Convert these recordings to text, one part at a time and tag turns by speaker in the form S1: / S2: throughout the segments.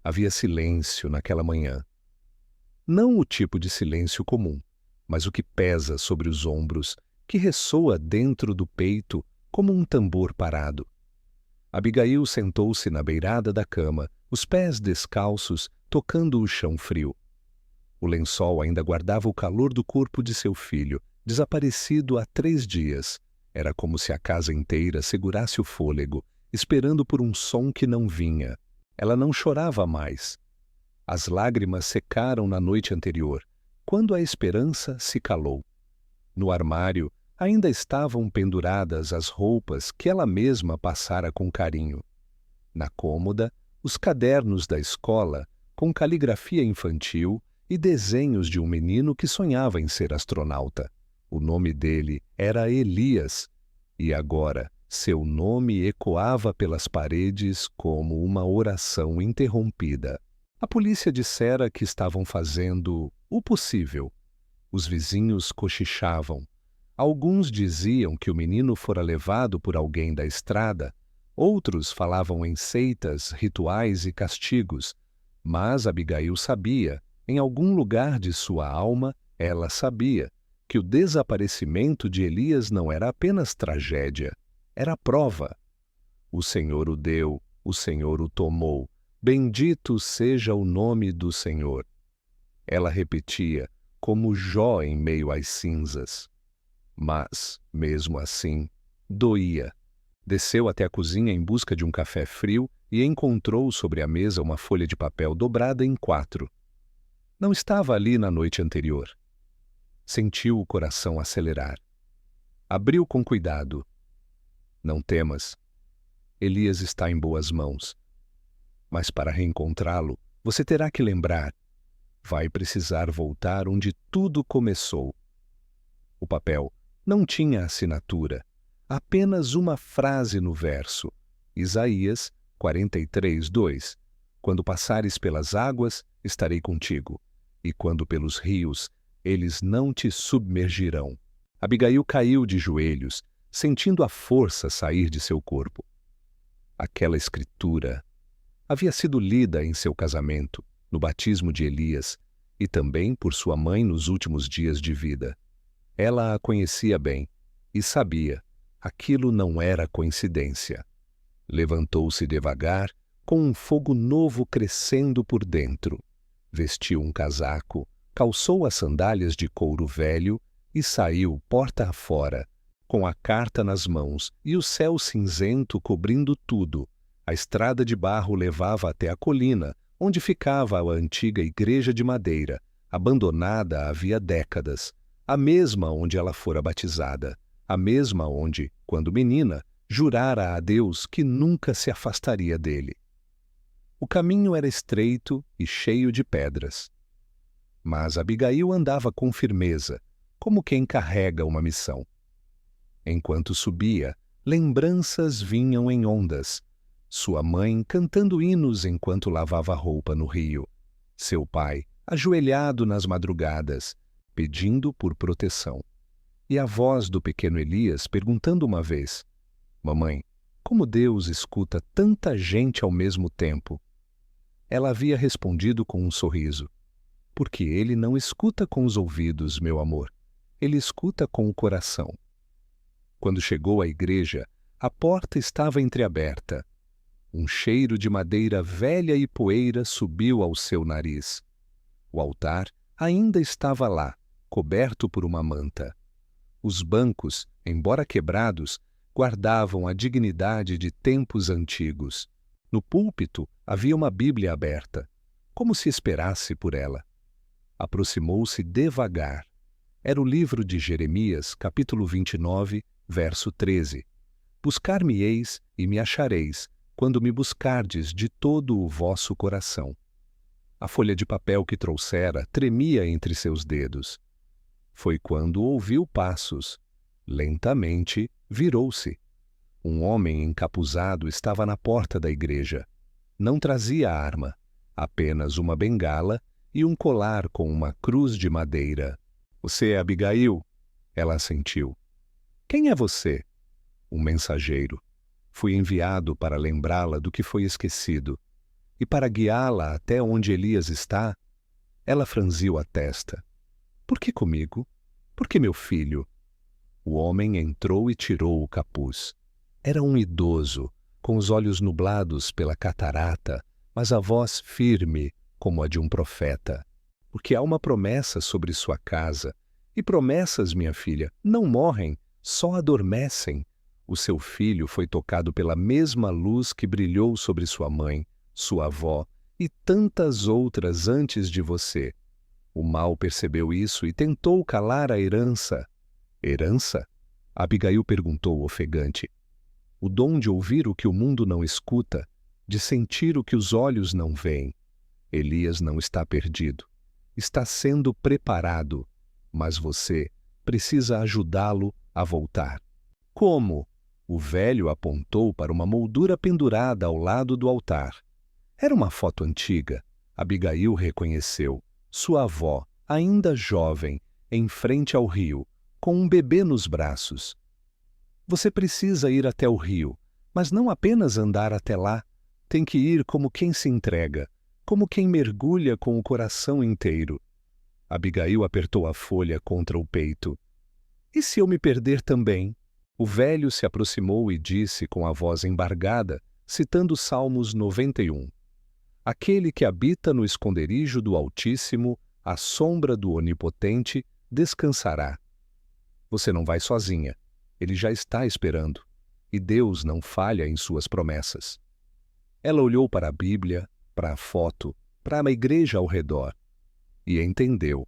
S1: Havia silêncio naquela manhã. Não o tipo de silêncio comum, mas o que pesa sobre os ombros, que ressoa dentro do peito como um tambor parado. Abigail sentou-se na beirada da cama, os pés descalços, tocando o chão frio. O lençol ainda guardava o calor do corpo de seu filho, desaparecido há 3 dias. Era como se a casa inteira segurasse o fôlego, esperando por um som que não vinha. Ela não chorava mais. As lágrimas secaram na noite anterior, quando a esperança se calou. No armário ainda estavam penduradas as roupas que ela mesma passara com carinho. Na cômoda, os cadernos da escola, com caligrafia infantil e desenhos de um menino que sonhava em ser astronauta. O nome dele era Elias, e agora seu nome ecoava pelas paredes como uma oração interrompida. A polícia dissera que estavam fazendo o possível. Os vizinhos cochichavam. Alguns diziam que o menino fora levado por alguém da estrada, outros falavam em seitas, rituais e castigos, mas Abigail sabia, em algum lugar de sua alma, ela sabia, que o desaparecimento de Elias não era apenas tragédia, era prova. O Senhor o deu, o Senhor o tomou, bendito seja o nome do Senhor. Ela repetia, como Jó em meio às cinzas. Mas, mesmo assim, doía. Desceu até a cozinha em busca de um café frio e encontrou sobre a mesa uma folha de papel dobrada em 4. Não estava ali na noite anterior. Sentiu o coração acelerar. Abriu com cuidado. Não temas. Elias está em boas mãos. Mas para reencontrá-lo, você terá que lembrar. Vai precisar voltar onde tudo começou. O papel não tinha assinatura, apenas uma frase no verso. Isaías 43:2. Quando passares pelas águas, estarei contigo, e quando pelos rios, eles não te submergirão. Abigail caiu de joelhos, sentindo a força sair de seu corpo. Aquela escritura havia sido lida em seu casamento, no batismo de Elias, e também por sua mãe nos últimos dias de vida. Ela a conhecia bem e sabia, aquilo não era coincidência. Levantou-se devagar, com um fogo novo crescendo por dentro. Vestiu um casaco, calçou as sandálias de couro velho e saiu porta afora, com a carta nas mãos e o céu cinzento cobrindo tudo. A estrada de barro levava até a colina, onde ficava a antiga igreja de madeira, abandonada havia décadas, a mesma onde ela fora batizada, a mesma onde, quando menina, jurara a Deus que nunca se afastaria dele. O caminho era estreito e cheio de pedras. Mas Abigail andava com firmeza, como quem carrega uma missão. Enquanto subia, lembranças vinham em ondas. Sua mãe cantando hinos enquanto lavava roupa no rio. Seu pai, ajoelhado nas madrugadas, pedindo por proteção. E a voz do pequeno Elias perguntando uma vez: Mamãe, como Deus escuta tanta gente ao mesmo tempo? Ela havia respondido com um sorriso: Porque ele não escuta com os ouvidos, meu amor. Ele escuta com o coração. Quando chegou à igreja, a porta estava entreaberta. Um cheiro de madeira velha e poeira subiu ao seu nariz. O altar ainda estava lá, coberto por uma manta. Os bancos, embora quebrados, guardavam a dignidade de tempos antigos. No púlpito havia uma Bíblia aberta, como se esperasse por ela. Aproximou-se devagar. Era o livro de Jeremias, capítulo 29, verso 13. Buscar-me-eis e me achareis, quando me buscardes de todo o vosso coração. A folha de papel que trouxera tremia entre seus dedos. Foi quando ouviu passos. Lentamente virou-se. Um homem encapuzado estava na porta da igreja. Não trazia arma, apenas uma bengala e um colar com uma cruz de madeira. Você é Abigail? Ela assentiu. Quem é você? Um mensageiro. Fui enviado para lembrá-la do que foi esquecido. e para guiá-la até onde Elias está, ela franziu a testa. Por que comigo? Por que meu filho? O homem entrou e tirou o capuz. Era um idoso, com os olhos nublados pela catarata, mas a voz firme como a de um profeta. Porque há uma promessa sobre sua casa. E promessas, minha filha, não morrem, só adormecem. O seu filho foi tocado pela mesma luz que brilhou sobre sua mãe, sua avó e tantas outras antes de você. O mal percebeu isso e tentou calar a herança. Herança? Abigail perguntou ofegante. O dom de ouvir o que o mundo não escuta, de sentir o que os olhos não veem. Elias não está perdido. Está sendo preparado, mas você precisa ajudá-lo a voltar. Como? O velho apontou para uma moldura pendurada ao lado do altar. Era uma foto antiga. Abigail reconheceu. Sua avó, ainda jovem, em frente ao rio, com um bebê nos braços. Você precisa ir até o rio, mas não apenas andar até lá. Tem que ir como quem se entrega, como quem mergulha com o coração inteiro. Abigail apertou a folha contra o peito. E se eu me perder também? O velho se aproximou e disse com a voz embargada, citando Salmos 91. Aquele que habita no esconderijo do Altíssimo, à sombra do Onipotente, descansará. Você não vai sozinha. Ele já está esperando. E Deus não falha em suas promessas. Ela olhou para a Bíblia, para a foto, para a igreja ao redor. E entendeu.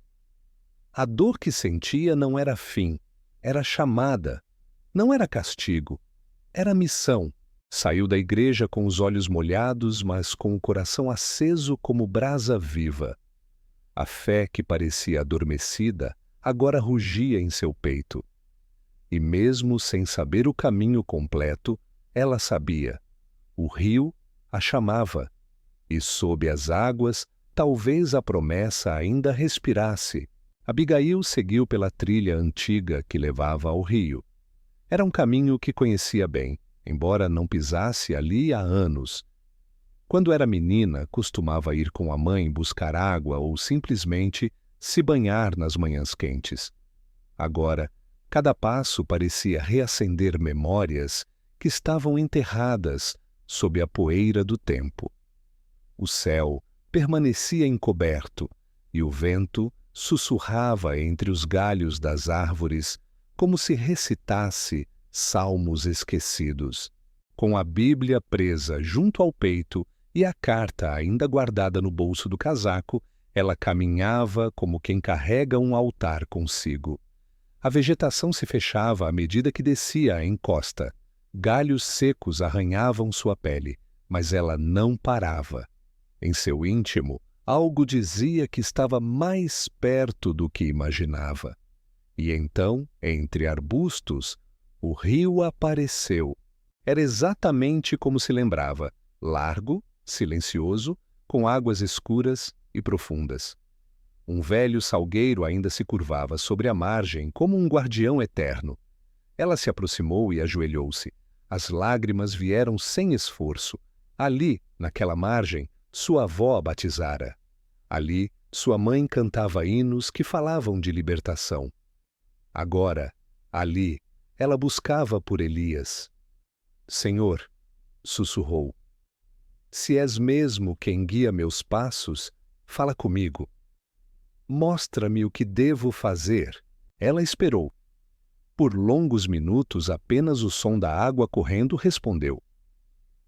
S1: A dor que sentia não era fim, era chamada. Não era castigo, era missão. Saiu da igreja com os olhos molhados, mas com o coração aceso como brasa viva. A fé que parecia adormecida, agora rugia em seu peito. E mesmo sem saber o caminho completo, ela sabia. O rio a chamava, e sob as águas, talvez a promessa ainda respirasse. Abigail seguiu pela trilha antiga que levava ao rio. Era um caminho que conhecia bem, embora não pisasse ali há anos. Quando era menina, costumava ir com a mãe buscar água ou simplesmente se banhar nas manhãs quentes. Agora, cada passo parecia reacender memórias que estavam enterradas sob a poeira do tempo. O céu permanecia encoberto e o vento sussurrava entre os galhos das árvores como se recitasse salmos esquecidos. Com a Bíblia presa junto ao peito e a carta ainda guardada no bolso do casaco, ela caminhava como quem carrega um altar consigo. A vegetação se fechava à medida que descia a encosta. Galhos secos arranhavam sua pele, mas ela não parava. Em seu íntimo, algo dizia que estava mais perto do que imaginava. E então, entre arbustos, o rio apareceu. Era exatamente como se lembrava, largo, silencioso, com águas escuras e profundas. Um velho salgueiro ainda se curvava sobre a margem como um guardião eterno. Ela se aproximou e ajoelhou-se. As lágrimas vieram sem esforço. Ali, naquela margem, sua avó a batizara. Ali, sua mãe cantava hinos que falavam de libertação. Agora, ali, ela buscava por Elias. Senhor, sussurrou, se és mesmo quem guia meus passos, fala comigo. Mostra-me o que devo fazer. Ela esperou. Por longos minutos, apenas o som da água correndo respondeu.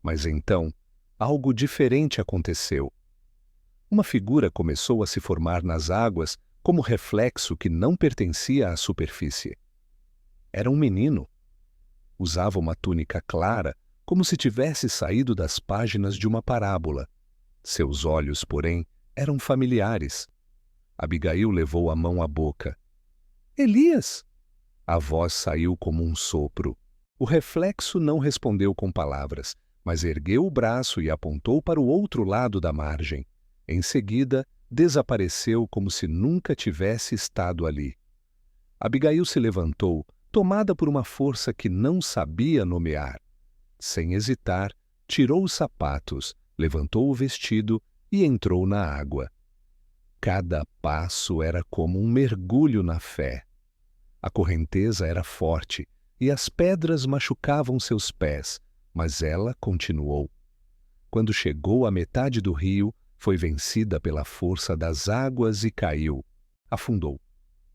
S1: Mas então, algo diferente aconteceu. Uma figura começou a se formar nas águas como reflexo que não pertencia à superfície. Era um menino. Usava uma túnica clara, como se tivesse saído das páginas de uma parábola. Seus olhos, porém, eram familiares. Abigail levou a mão à boca. Elias! A voz saiu como um sopro. O reflexo não respondeu com palavras, mas ergueu o braço e apontou para o outro lado da margem. Em seguida, desapareceu como se nunca tivesse estado ali. Abigail se levantou, tomada por uma força que não sabia nomear. Sem hesitar, tirou os sapatos, levantou o vestido e entrou na água. Cada passo era como um mergulho na fé. A correnteza era forte e as pedras machucavam seus pés, mas ela continuou. Quando chegou à metade do rio, foi vencida pela força das águas e caiu. Afundou.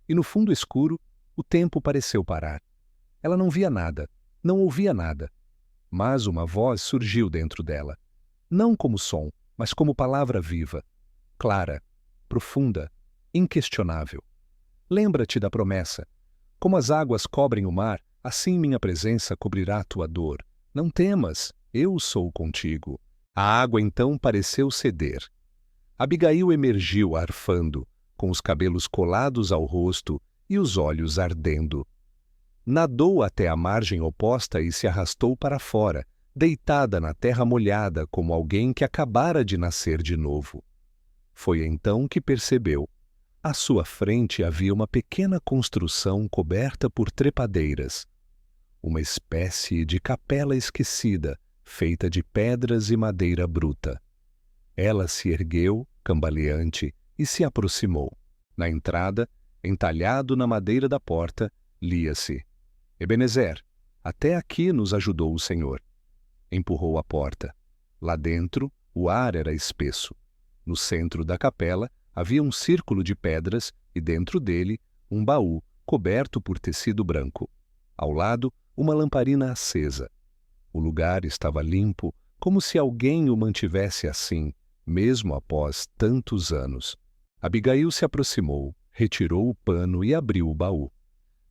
S1: E no fundo escuro, o tempo pareceu parar. Ela não via nada, não ouvia nada. Mas uma voz surgiu dentro dela. Não como som, mas como palavra viva. Clara, profunda, inquestionável. Lembra-te da promessa. Como as águas cobrem o mar, assim minha presença cobrirá tua dor. Não temas, eu sou contigo. A água então pareceu ceder. Abigail emergiu arfando, com os cabelos colados ao rosto e os olhos ardendo. Nadou até a margem oposta e se arrastou para fora, deitada na terra molhada como alguém que acabara de nascer de novo. Foi então que percebeu. À sua frente havia uma pequena construção coberta por trepadeiras. Uma espécie de capela esquecida, feita de pedras e madeira bruta. Ela se ergueu, cambaleante, e se aproximou. Na entrada, entalhado na madeira da porta, lia-se: Ebenezer, até aqui nos ajudou o Senhor. Empurrou a porta. Lá dentro, o ar era espesso. No centro da capela, havia um círculo de pedras e dentro dele, um baú coberto por tecido branco. Ao lado, uma lamparina acesa. O lugar estava limpo, como se alguém o mantivesse assim, mesmo após tantos anos. Abigail se aproximou, retirou o pano e abriu o baú.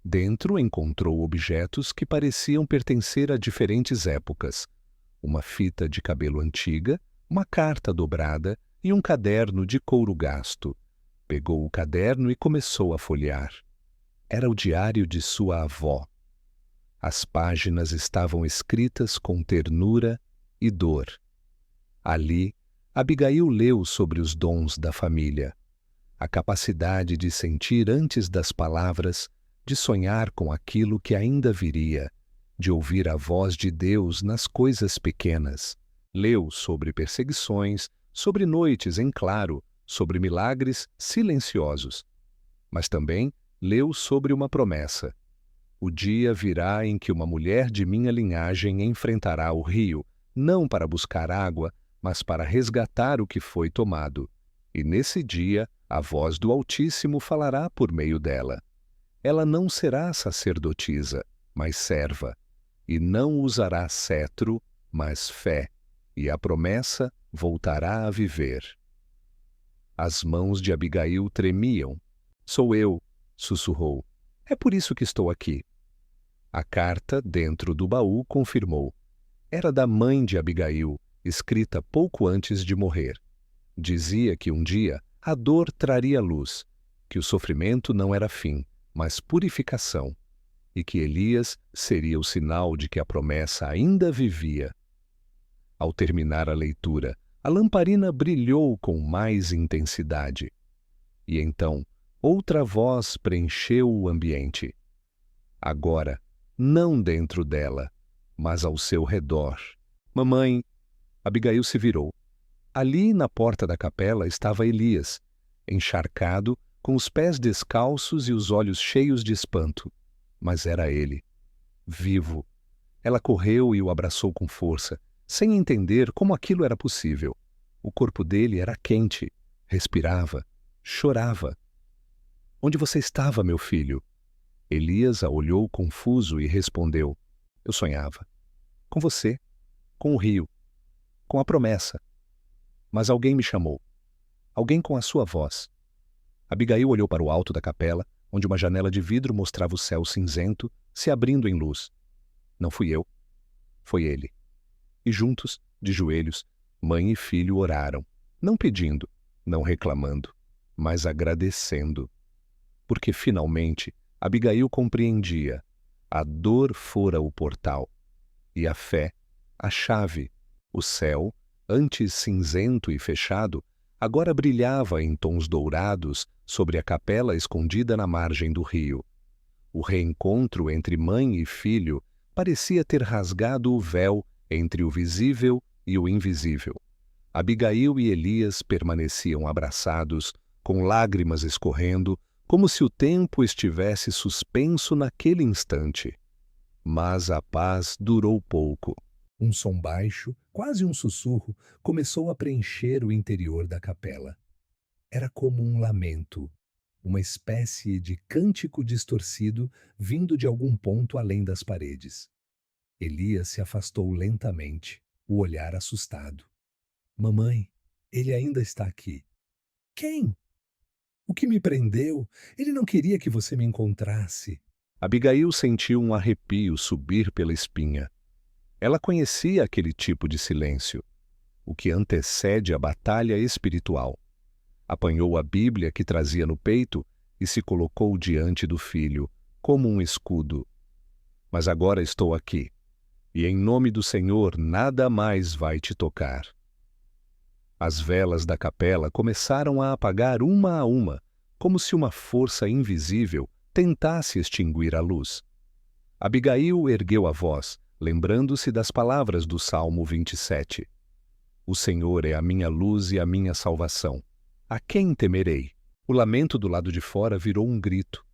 S1: Dentro encontrou objetos que pareciam pertencer a diferentes épocas. Uma fita de cabelo antiga, uma carta dobrada e um caderno de couro gasto. Pegou o caderno e começou a folhear. Era o diário de sua avó. As páginas estavam escritas com ternura e dor. Ali, Abigail leu sobre os dons da família. A capacidade de sentir antes das palavras, de sonhar com aquilo que ainda viria, de ouvir a voz de Deus nas coisas pequenas. Leu sobre perseguições, sobre noites em claro, sobre milagres silenciosos. Mas também leu sobre uma promessa. O dia virá em que uma mulher de minha linhagem enfrentará o rio, não para buscar água, mas para resgatar o que foi tomado. E nesse dia a voz do Altíssimo falará por meio dela. Ela não será sacerdotisa, mas serva, e não usará cetro, mas fé, e a promessa voltará a viver. As mãos de Abigail tremiam. Sou eu, sussurrou. É por isso que estou aqui. A carta, dentro do baú, confirmou. Era da mãe de Abigail, escrita pouco antes de morrer. Dizia que um dia a dor traria luz, que o sofrimento não era fim, mas purificação, e que Elias seria o sinal de que a promessa ainda vivia. Ao terminar a leitura, a lamparina brilhou com mais intensidade. E então, outra voz preencheu o ambiente. Agora, não dentro dela, mas ao seu redor. Mamãe, Abigail se virou. Ali, na porta da capela, estava Elias, encharcado, com os pés descalços e os olhos cheios de espanto. Mas era ele, vivo. Ela correu e o abraçou com força, sem entender como aquilo era possível. O corpo dele era quente, respirava, chorava. Onde você estava, meu filho? Elias a olhou confuso e respondeu: Eu sonhava. Com você, com o rio, com a promessa. Mas alguém me chamou. Alguém com a sua voz. Abigail olhou para o alto da capela, onde uma janela de vidro mostrava o céu cinzento se abrindo em luz. Não fui eu. Foi ele. E juntos, de joelhos, mãe e filho oraram, não pedindo, não reclamando, mas agradecendo. Porque finalmente Abigail compreendia. A dor fora o portal, e a fé, a chave. O céu, antes cinzento e fechado, agora brilhava em tons dourados sobre a capela escondida na margem do rio. O reencontro entre mãe e filho parecia ter rasgado o véu entre o visível e o invisível. Abigail e Elias permaneciam abraçados, com lágrimas escorrendo, como se o tempo estivesse suspenso naquele instante. Mas a paz durou pouco. Um som baixo, quase um sussurro, começou a preencher o interior da capela. Era como um lamento, uma espécie de cântico distorcido vindo de algum ponto além das paredes. Elias se afastou lentamente, o olhar assustado. Mamãe, ele ainda está aqui. Quem? O que me prendeu? Ele não queria que você me encontrasse. Abigail sentiu um arrepio subir pela espinha. Ela conhecia aquele tipo de silêncio, o que antecede a batalha espiritual. Apanhou a Bíblia que trazia no peito e se colocou diante do filho, como um escudo. Mas agora estou aqui, e em nome do Senhor nada mais vai te tocar. As velas da capela começaram a apagar uma a uma, como se uma força invisível tentasse extinguir a luz. Abigail ergueu a voz, lembrando-se das palavras do Salmo 27. O Senhor é a minha luz e a minha salvação. A quem temerei? O lamento do lado de fora virou um grito.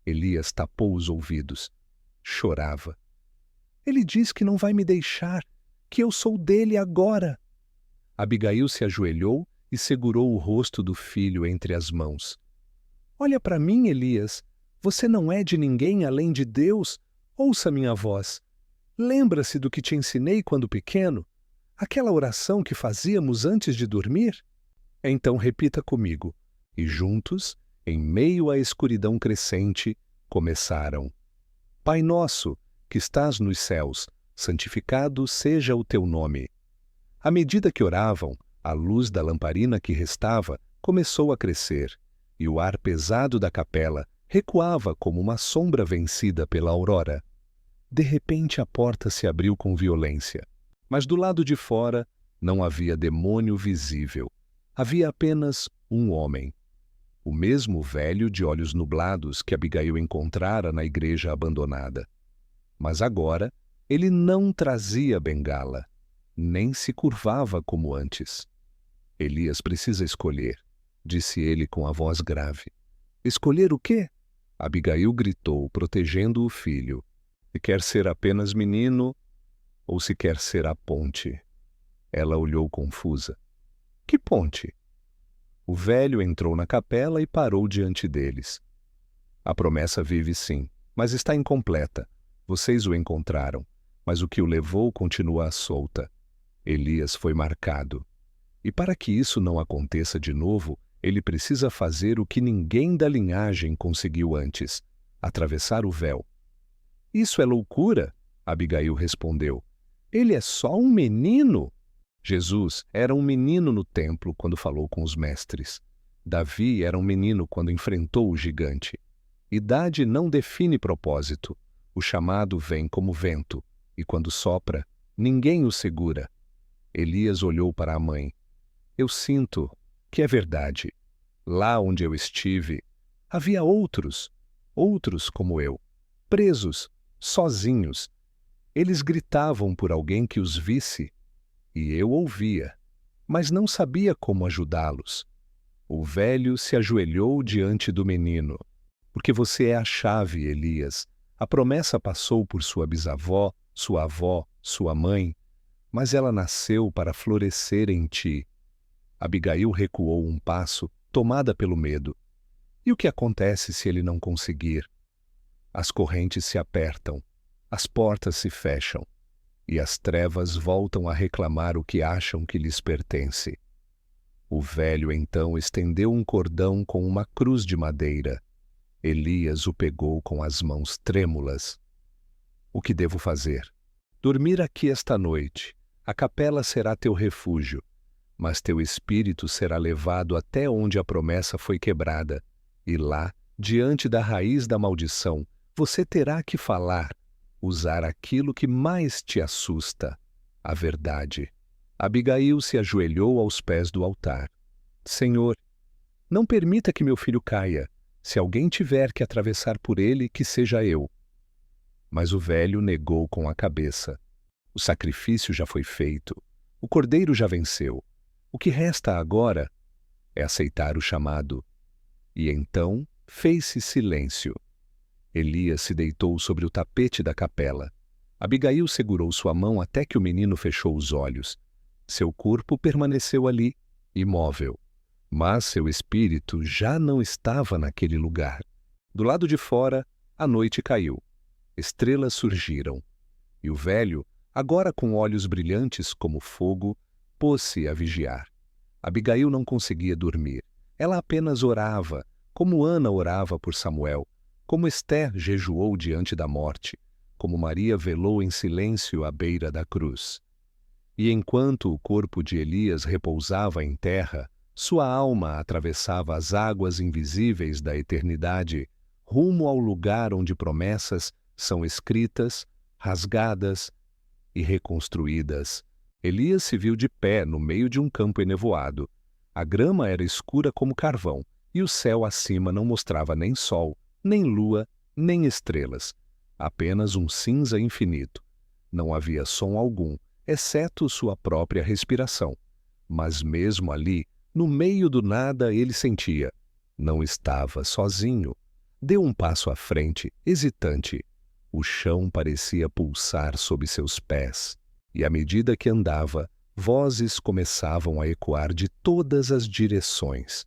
S1: Elias tapou os ouvidos. Chorava. Ele diz que não vai me deixar, que eu sou dele agora. Abigail se ajoelhou e segurou o rosto do filho entre as mãos. Olha para mim, Elias. Você não é de ninguém além de Deus. Ouça minha voz. Lembra-se do que te ensinei quando pequeno? Aquela oração que fazíamos antes de dormir? Então repita comigo. E juntos, em meio à escuridão crescente, começaram. Pai nosso, que estás nos céus, santificado seja o teu nome. À medida que oravam, a luz da lamparina que restava começou a crescer, e o ar pesado da capela recuava como uma sombra vencida pela aurora. De repente a porta se abriu com violência, mas do lado de fora não havia demônio visível. Havia apenas um homem. O mesmo velho de olhos nublados que Abigail encontrara na igreja abandonada. Mas agora ele não trazia bengala, nem se curvava como antes. Elias precisa escolher, disse ele com a voz grave. Escolher o quê? Abigail gritou, protegendo o filho. Se quer ser apenas menino ou se quer ser a ponte? Ela olhou confusa. Que ponte? O velho entrou na capela e parou diante deles. A promessa vive sim, mas está incompleta. Vocês o encontraram, mas o que o levou continua à solta. Elias foi marcado. E para que isso não aconteça de novo, ele precisa fazer o que ninguém da linhagem conseguiu antes: atravessar o véu. Isso é loucura, Abigail respondeu. Ele é só um menino. Jesus era um menino no templo quando falou com os mestres. Davi era um menino quando enfrentou o gigante. Idade não define propósito. O chamado vem como vento, e quando sopra, ninguém o segura. Elias olhou para a mãe. Eu sinto que é verdade. Lá onde eu estive, havia outros como eu, presos, sozinhos. Eles gritavam por alguém que os visse, e eu ouvia, mas não sabia como ajudá-los. O velho se ajoelhou diante do menino. Porque você é a chave, Elias. A promessa passou por sua bisavó, sua avó, sua mãe, mas ela nasceu para florescer em ti. Abigail recuou um passo, tomada pelo medo. E o que acontece se ele não conseguir? As correntes se apertam, as portas se fecham, e as trevas voltam a reclamar o que acham que lhes pertence. O velho então estendeu um cordão com uma cruz de madeira. Elias o pegou com as mãos trêmulas. O que devo fazer? Dormir aqui esta noite. A capela será teu refúgio, mas teu espírito será levado até onde a promessa foi quebrada, e lá, diante da raiz da maldição, você terá que falar, usar aquilo que mais te assusta, a verdade. Abigail se ajoelhou aos pés do altar. Senhor, não permita que meu filho caia. Se alguém tiver que atravessar por ele, que seja eu. Mas o velho negou com a cabeça. O sacrifício já foi feito. O cordeiro já venceu. O que resta agora é aceitar o chamado. E então fez-se silêncio. Elias se deitou sobre o tapete da capela. Abigail segurou sua mão até que o menino fechou os olhos. Seu corpo permaneceu ali, imóvel. Mas seu espírito já não estava naquele lugar. Do lado de fora, a noite caiu. Estrelas surgiram. E o velho, agora com olhos brilhantes como fogo, pôs-se a vigiar. Abigail não conseguia dormir. Ela apenas orava, como Ana orava por Samuel, como Esther jejuou diante da morte, como Maria velou em silêncio à beira da cruz. E enquanto o corpo de Elias repousava em terra, sua alma atravessava as águas invisíveis da eternidade, rumo ao lugar onde promessas são escritas, rasgadas e reconstruídas. Elias se viu de pé no meio de um campo enevoado. A grama era escura como carvão, e o céu acima não mostrava nem sol, nem lua, nem estrelas. Apenas um cinza infinito. Não havia som algum, exceto sua própria respiração. Mas mesmo ali, no meio do nada, ele sentia. Não estava sozinho. Deu um passo à frente, hesitante. O chão parecia pulsar sob seus pés. E à medida que andava, vozes começavam a ecoar de todas as direções.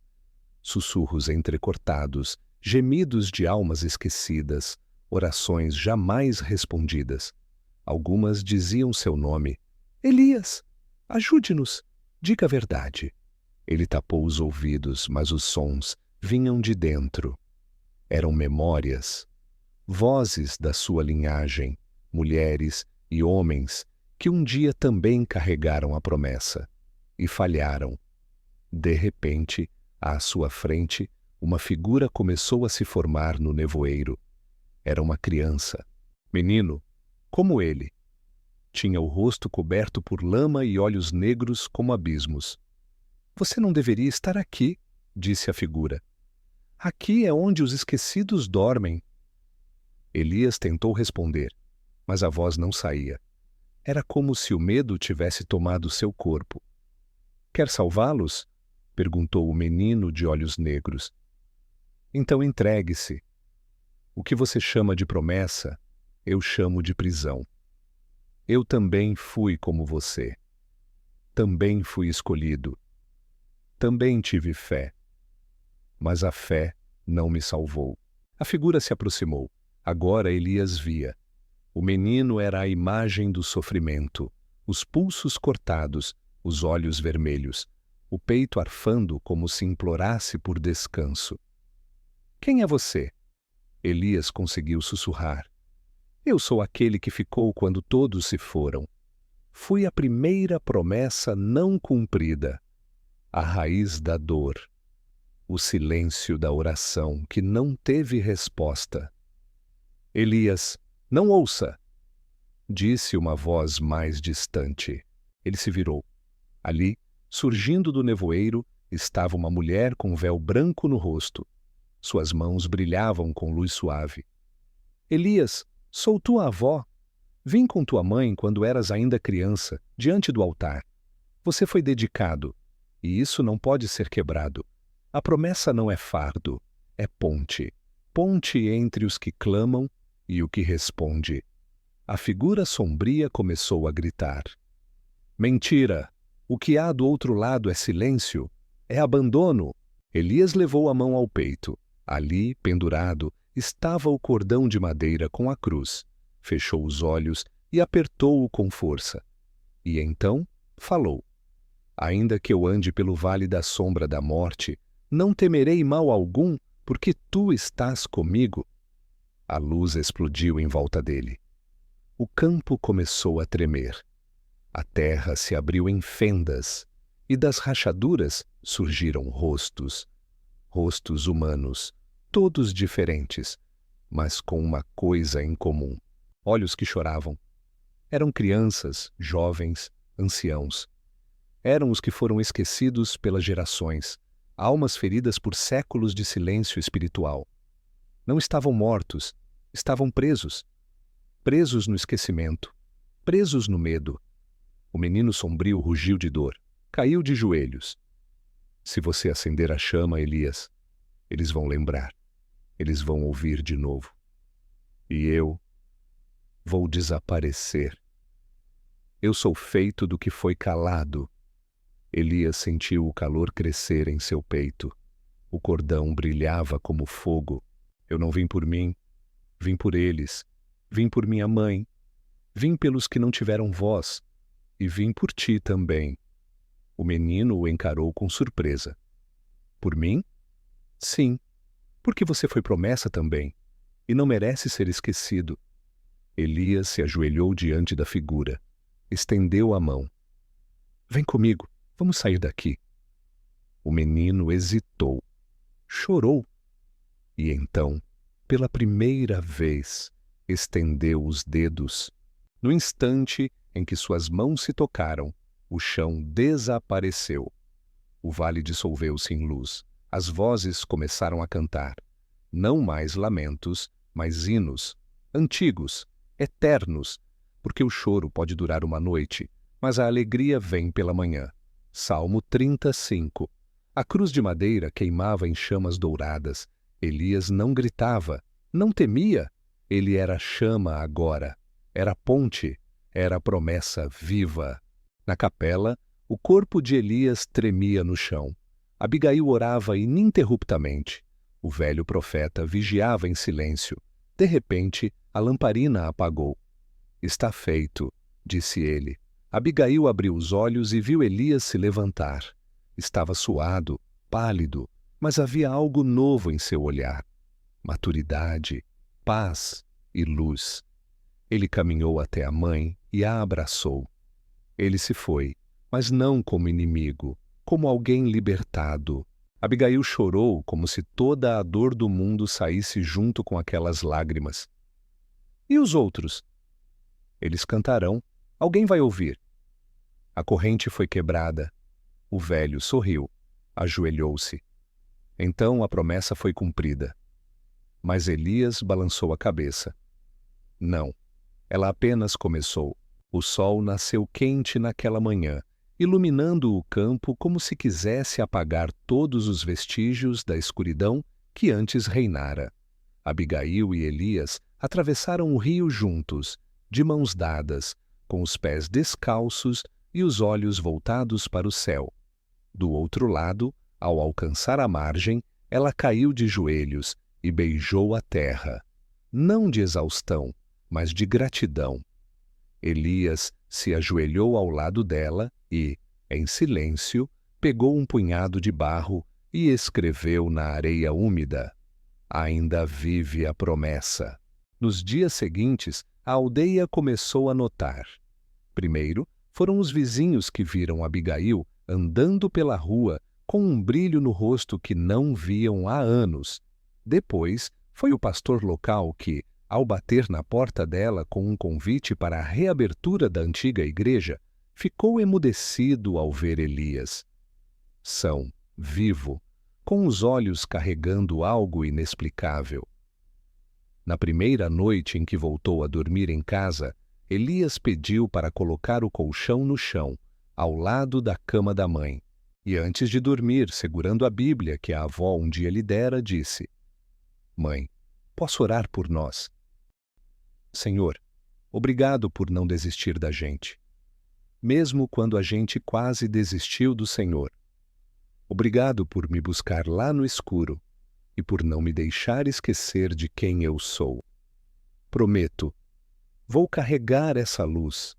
S1: Sussurros entrecortados, gemidos de almas esquecidas, orações jamais respondidas. Algumas diziam seu nome. Elias, ajude-nos, diga a verdade. Ele tapou os ouvidos, mas os sons vinham de dentro. Eram memórias, vozes da sua linhagem, mulheres e homens que um dia também carregaram a promessa e falharam. De repente, à sua frente, uma figura começou a se formar no nevoeiro. Era uma criança. Menino, como ele. Tinha o rosto coberto por lama e olhos negros como abismos. Você não deveria estar aqui, disse a figura. Aqui é onde os esquecidos dormem. Elias tentou responder, mas a voz não saía. Era como se o medo tivesse tomado seu corpo. Quer salvá-los? Perguntou o menino de olhos negros. Então entregue-se. O que você chama de promessa, eu chamo de prisão. Eu também fui como você. Também fui escolhido. Também tive fé. Mas a fé não me salvou. A figura se aproximou. Agora Elias via. O menino era a imagem do sofrimento, os pulsos cortados, os olhos vermelhos, o peito arfando como se implorasse por descanso. Quem é você? Elias conseguiu sussurrar. Eu sou aquele que ficou quando todos se foram. Fui a primeira promessa não cumprida, a raiz da dor, o silêncio da oração que não teve resposta. Elias, não ouça! Disse uma voz mais distante. Ele se virou. Ali, surgindo do nevoeiro, estava uma mulher com um véu branco no rosto. Suas mãos brilhavam com luz suave. Elias, sou tua avó. Vim com tua mãe quando eras ainda criança, diante do altar. Você foi dedicado, e isso não pode ser quebrado. A promessa não é fardo, é ponte. Ponte entre os que clamam e o que responde. A figura sombria começou a gritar. Mentira! O que há do outro lado é silêncio, é abandono. Elias levou a mão ao peito. Ali, pendurado, estava o cordão de madeira com a cruz. Fechou os olhos e apertou-o com força. E então falou. Ainda que eu ande pelo vale da sombra da morte, não temerei mal algum, porque tu estás comigo. A luz explodiu em volta dele. O campo começou a tremer. A terra se abriu em fendas, e das rachaduras surgiram rostos. Rostos humanos, todos diferentes, mas com uma coisa em comum. Olhos que choravam. Eram crianças, jovens, anciãos. Eram os que foram esquecidos pelas gerações, almas feridas por séculos de silêncio espiritual. Não estavam mortos, estavam presos. Presos no esquecimento, presos no medo. O menino sombrio rugiu de dor. caiu de joelhos. Se você acender a chama, Elias, eles vão lembrar. Eles vão ouvir de novo. E eu vou desaparecer. Eu sou feito do que foi calado. Elias sentiu o calor crescer em seu peito. O cordão brilhava como fogo. Eu não vim por mim, vim por eles. Vim por minha mãe. Vim pelos que não tiveram voz. E vim por ti também. O menino o encarou com surpresa. Por mim? Sim, porque você foi promessa também, e não merece ser esquecido. Elias se ajoelhou diante da figura, estendeu a mão. Vem comigo, vamos sair daqui. O menino hesitou, chorou, e então, pela primeira vez, estendeu os dedos. No instante em que suas mãos se tocaram, o chão desapareceu. O vale dissolveu-se em luz. As vozes começaram a cantar. Não mais lamentos, mas hinos, antigos, eternos, porque o choro pode durar uma noite, mas a alegria vem pela manhã. Salmo 35. A cruz de madeira queimava em chamas douradas. Elias não gritava, não temia. Ele era chama agora. Era ponte, era promessa viva. Na capela, o corpo de Elias tremia no chão. Abigail orava ininterruptamente. O velho profeta vigiava em silêncio. De repente, a lamparina apagou. Está feito, disse ele. Abigail abriu os olhos e viu Elias se levantar. Estava suado, pálido, mas havia algo novo em seu olhar. Maturidade, paz e luz. Ele caminhou até a mãe e a abraçou. Ele se foi, mas não como inimigo, como alguém libertado. Abigail chorou como se toda a dor do mundo saísse junto com aquelas lágrimas. E os outros? Eles cantarão, alguém vai ouvir. A corrente foi quebrada. O velho sorriu, ajoelhou-se. Então a promessa foi cumprida. Mas Elias balançou a cabeça. Não, ela apenas começou. O sol nasceu quente naquela manhã, iluminando o campo como se quisesse apagar todos os vestígios da escuridão que antes reinara. Abigail e Elias atravessaram o rio juntos, de mãos dadas, com os pés descalços e os olhos voltados para o céu. Do outro lado, ao alcançar a margem, ela caiu de joelhos e beijou a terra, não de exaustão, mas de gratidão. Elias se ajoelhou ao lado dela e, em silêncio, pegou um punhado de barro e escreveu na areia úmida: Ainda vive a promessa. Nos dias seguintes, a aldeia começou a notar. Primeiro, foram os vizinhos que viram Abigail andando pela rua com um brilho no rosto que não viam há anos. Depois, foi o pastor local que, ao bater na porta dela com um convite para a reabertura da antiga igreja, ficou emudecido ao ver Elias. São, vivo, com os olhos carregando algo inexplicável. Na primeira noite em que voltou a dormir em casa, Elias pediu para colocar o colchão no chão, ao lado da cama da mãe. E antes de dormir, segurando a Bíblia que a avó um dia lhe dera, disse: Mãe, posso orar por nós? Senhor, obrigado por não desistir da gente, mesmo quando a gente quase desistiu do Senhor. Obrigado por me buscar lá no escuro e por não me deixar esquecer de quem eu sou. Prometo, vou carregar essa luz,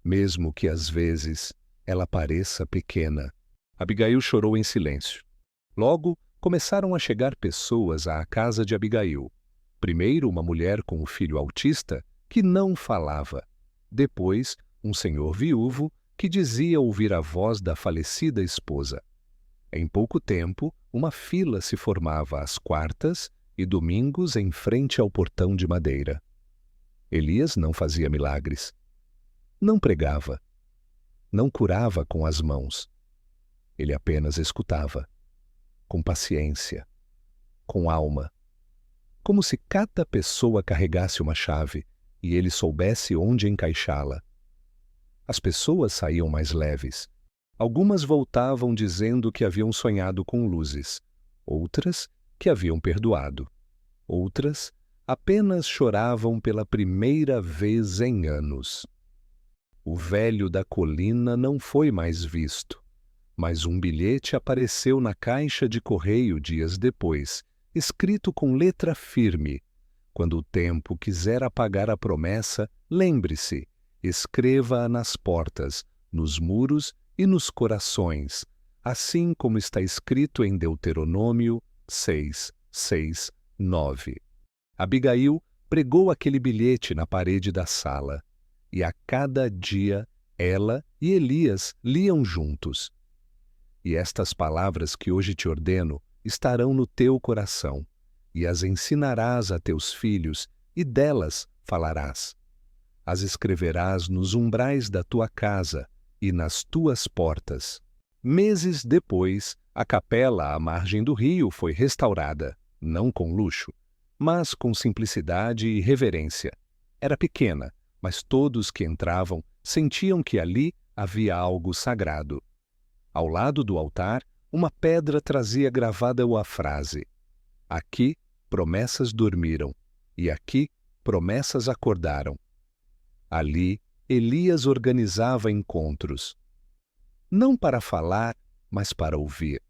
S1: mesmo que às vezes ela pareça pequena. Abigail chorou em silêncio. Logo, começaram a chegar pessoas à casa de Abigail. Primeiro, uma mulher com um filho autista que não falava. Depois, um senhor viúvo que dizia ouvir a voz da falecida esposa. Em pouco tempo, uma fila se formava às quartas e domingos em frente ao portão de madeira. Elias não fazia milagres. Não pregava. Não curava com as mãos. Ele apenas escutava, com paciência, com alma, como se cada pessoa carregasse uma chave e ele soubesse onde encaixá-la. As pessoas saíam mais leves, Algumas voltavam dizendo que haviam sonhado com luzes, outras que haviam perdoado, outras apenas choravam pela primeira vez em anos. O velho da colina não foi mais visto, mas um bilhete apareceu na caixa de correio dias depois, escrito com letra firme: quando o tempo quiser apagar a promessa, lembre-se, escreva-a nas portas, nos muros e nos corações, assim como está escrito em Deuteronômio 6, 6, 9. Abigail pregou aquele bilhete na parede da sala, e a cada dia ela e Elias liam juntos. E estas palavras que hoje te ordeno estarão no teu coração, e as ensinarás a teus filhos, e delas falarás. As escreverás nos umbrais da tua casa e nas tuas portas. Meses depois, a capela à margem do rio foi restaurada, não com luxo, mas com simplicidade e reverência. Era pequena, mas todos que entravam sentiam que ali havia algo sagrado. Ao lado do altar, uma pedra trazia gravada a frase: aqui promessas dormiram, e aqui promessas acordaram. Ali, Elias organizava encontros, não para falar, mas para ouvir.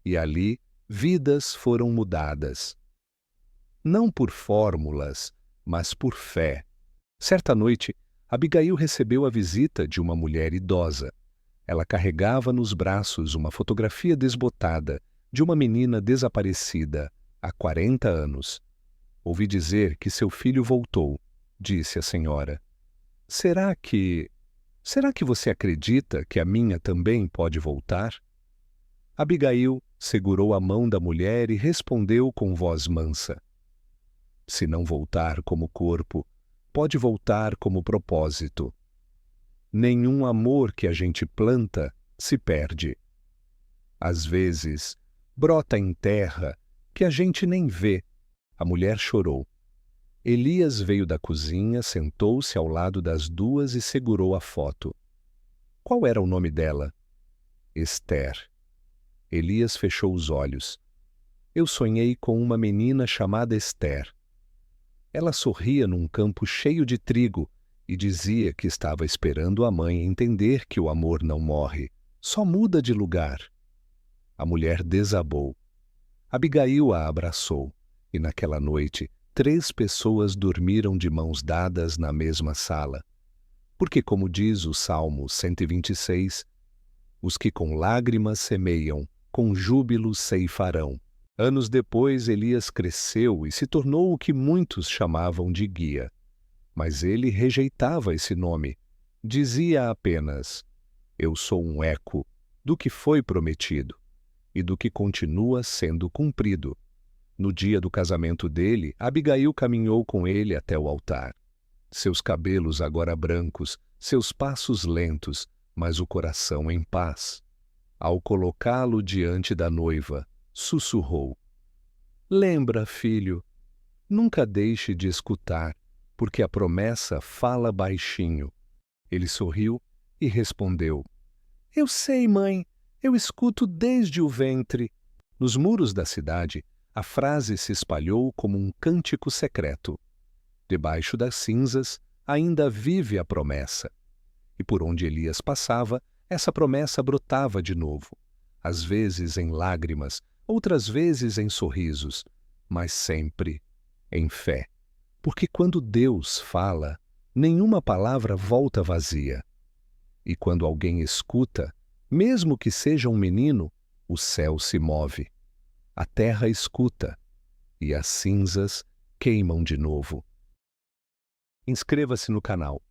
S1: E ali, vidas foram mudadas. Não por fórmulas, mas por fé. Certa noite, Abigail recebeu a visita de uma mulher idosa. Ela carregava nos braços uma fotografia desbotada de uma menina desaparecida há 40 anos. Ouvi dizer que seu filho voltou, disse a senhora. Será que você acredita que a minha também pode voltar? Abigail segurou a mão da mulher e respondeu com voz mansa: se não voltar como corpo, pode voltar como propósito. Nenhum amor que a gente planta se perde. Às vezes, brota em terra que a gente nem vê. A mulher chorou. Elias veio da cozinha, sentou-se ao lado das duas e segurou a foto. Qual era o nome dela? Esther. Elias fechou os olhos. Eu sonhei com uma menina chamada Esther. Ela sorria num campo cheio de trigo e dizia que estava esperando a mãe entender que o amor não morre, só muda de lugar. A mulher desabou. Abigail a abraçou, e naquela noite 3 pessoas dormiram de mãos dadas na mesma sala. Porque, como diz o Salmo 126, os que com lágrimas semeiam, com júbilo ceifarão. Anos depois, Elias cresceu e se tornou o que muitos chamavam de guia. Mas ele rejeitava esse nome. Dizia apenas: eu sou um eco do que foi prometido e do que continua sendo cumprido. No dia do casamento dele, Abigail caminhou com ele até o altar. Seus cabelos agora brancos, seus passos lentos, mas o coração em paz. Ao colocá-lo diante da noiva, sussurrou: lembra, filho, nunca deixe de escutar, porque a promessa fala baixinho. Ele sorriu e respondeu: eu sei, mãe, eu escuto desde o ventre. Nos muros da cidade, a frase se espalhou como um cântico secreto. Debaixo das cinzas, ainda vive a promessa. E por onde Elias passava, essa promessa brotava de novo, às vezes em lágrimas, outras vezes em sorrisos, mas sempre em fé. Porque quando Deus fala, nenhuma palavra volta vazia. E quando alguém escuta, mesmo que seja um menino, o céu se move. A terra escuta, e as cinzas queimam de novo. Inscreva-se no canal